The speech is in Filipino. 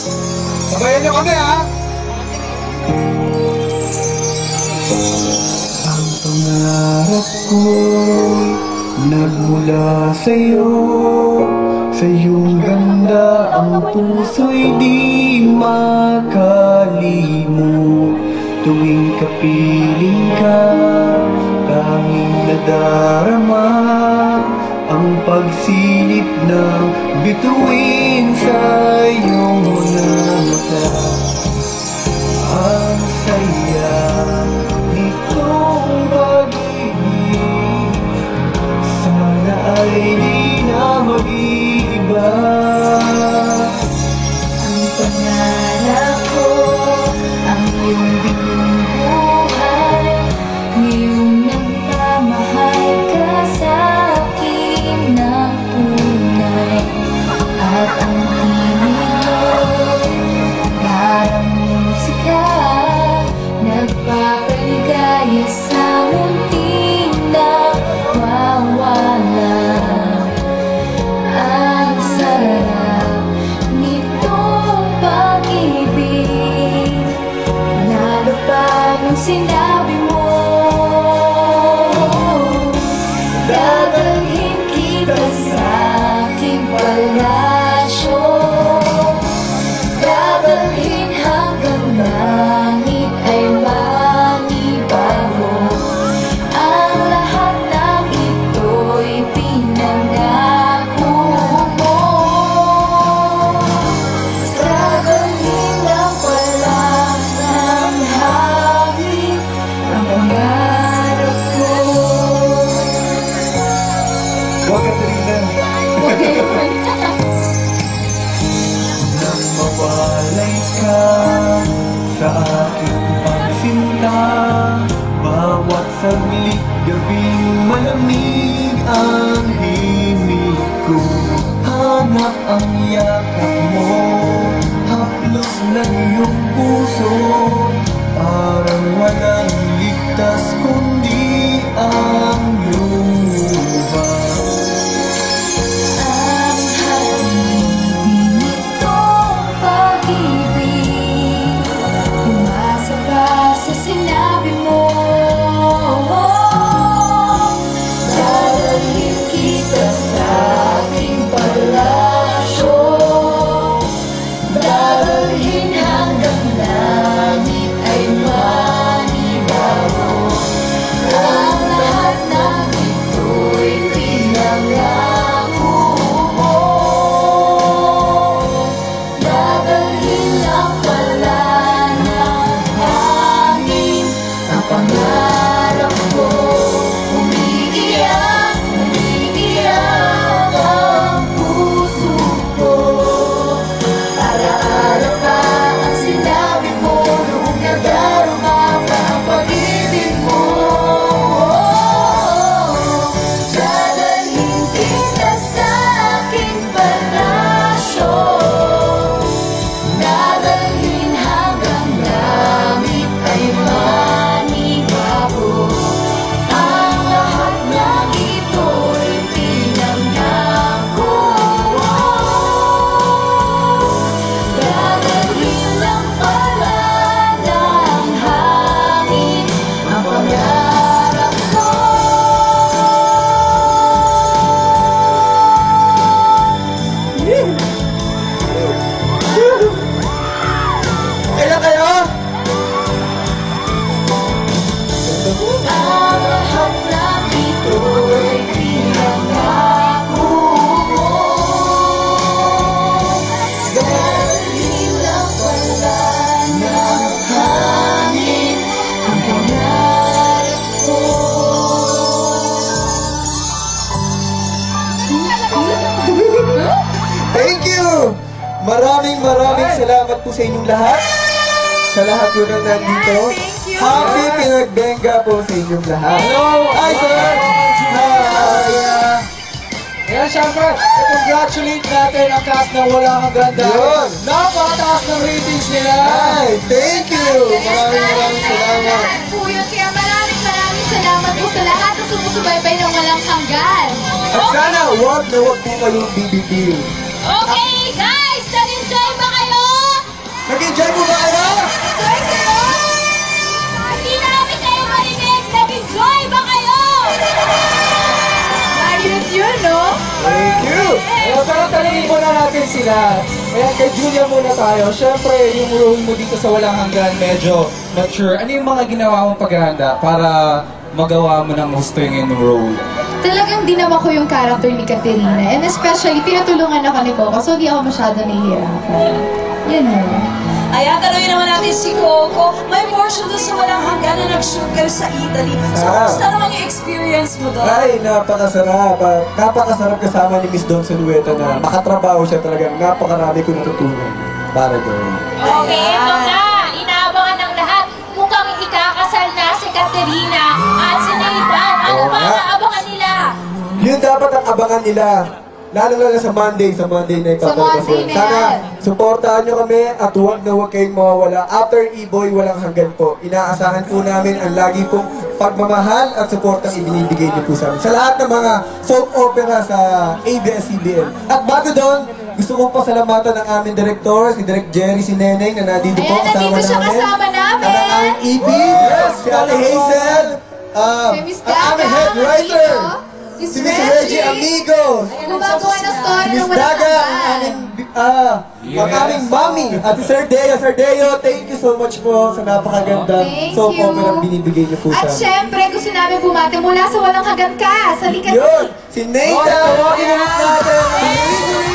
Sabayan niyo kami, ha? Ang pangarap ko'y nagmula sa'yo, sa iyong ganda ang puso'y di makalimot. Tuwing kapiling ka, tanging nadarama ang pagsilip ng bituin sa iyong mga mata. Ang saya nitong pag-ibig, sana ay di na mag-iiba. Ang pangarap ko, ang iyong binubuhay, ngayong nagmamahal ka sa akin ng tunay. At ang tinig mo'y parang musika, nagpapaligaya sa munting nawawala. Ang sarap nitong pag-ibig, lalo pa nung sinabi mo, dadalhin kita sa aking palasyo, dadalhin hanggang langit ay manibago. Ang lahat ng ito'y pinangako mo. Dadalhin lang pala ng hangin ang pangarap ko. Huwag ka rin nang mawalay ka sa aking pagsinta, bawat saglit gabing malamig ang himig ko. Hanap ang yakap mo, haplos ng iyong puso, parang walang ligtas kundi ang luha. Ang halitin nitong pag-ibig, umasa pa sa sinabi mo, dadalhin kita sa aking palasyo, dadalhin hanggang langit ay manibago. Ang lahat ng ito'y pinangako mo. Dadalhin lang pala ng hangin ang pangarap ko. Umiiyak, umiiyak ang puso ko. Alaala pa ang sinabi mo nung nadarama pa ang pag-ibig mo. Dadalhin kita sa aking palasyo, dadalhin hanggang langit ay manibago. Ang lahat ng ito'y pinangako mo. Dadalhin lang pala ng hangin ang pangarap ko. Kailan kayo? Ang lahat ng ito'y pinangako mo. Dadalhin lang pala ng hangin ang pangarap ko. Thank you! Maraming salamat po sa inyong lahat. Sa lahat po na nandito. Happy pinagbenga po sa inyong lahat. Hello! Hi, sir! Hi! Kaya syempre, congratulate natin ang cast na Walang Ganda. Yun. Napakataas ng ratings nila. Hi! Thank you! Maraming salamat. Po yun, kaya maraming salamat po sa lahat na sumusubaybay ng walang hanggan. At sana, wag na wag po kayong BBB. Okay, guys! Nag-enjoy ba kayo? pero tanungin muna natin sila. Ayan, kay Julia muna tayo. Siyempre, yung role mo dito sa Walang Hanggan, medyo mature. Ano yung mga ginawa mong paghahanda para magawa mo ng gusto yung role? Talagang dinawa ko yung character ni Katerina. And especially, tinutulungan ako ni Coco, so di ako masyado nahihirapan. Yun mo. Ayan, tanongin naman natin si Coco. May portion doon sa Walang Hanggan na nag-shoot kayo sa Italy. So, kumusta naman yung experience mo doon? Ay, napakasarap. Napakasarap kasama ni Miss Don Salueta na makatrabaho siya talagang napakarami ko natutunan para doon. Okay, ito na. Inaabangan ng lahat. Mukhang ikakasal na si Katerina at si Nathan. Ano Oo ba nga. ang aabangan nila? Yun dapat ang abangan nila. Lalo-lalo sa Monday na Sa Monday ipapalabas. na Sana yan. suportahan nyo kami at huwag na huwag kayong mawawala. After E-Boy, Walang Hanggan po. Inaasahan po namin ang lagi pong pagmamahal at suportang ibinibigay niyo po sa amin. Sa lahat ng mga soap opera sa ABS-CBN. At bago doon, gusto kong pasalamatan ng aming director, si Direk Jerry, si Neneng, na nandito po Ayan, kasama nandito siya namin. kasama namin. At ang aming EB, si Ate Hazel, Kay Miss ang aming Daga, head writer, Miss si Miss Reggie Amigo, Gumagawa ng story Miss ng Walang Daga, Hanggan. ang aming mommy, at si Sir Deo. Sir Deo, thank you so much po sa napakaganda Thank soap you. opera binibigay niyo po At sa amin. syempre, gusto namin bumati mula sa Walang Hanggan ka. Sa likat. Yun, si Nathan, tawagin naman natin.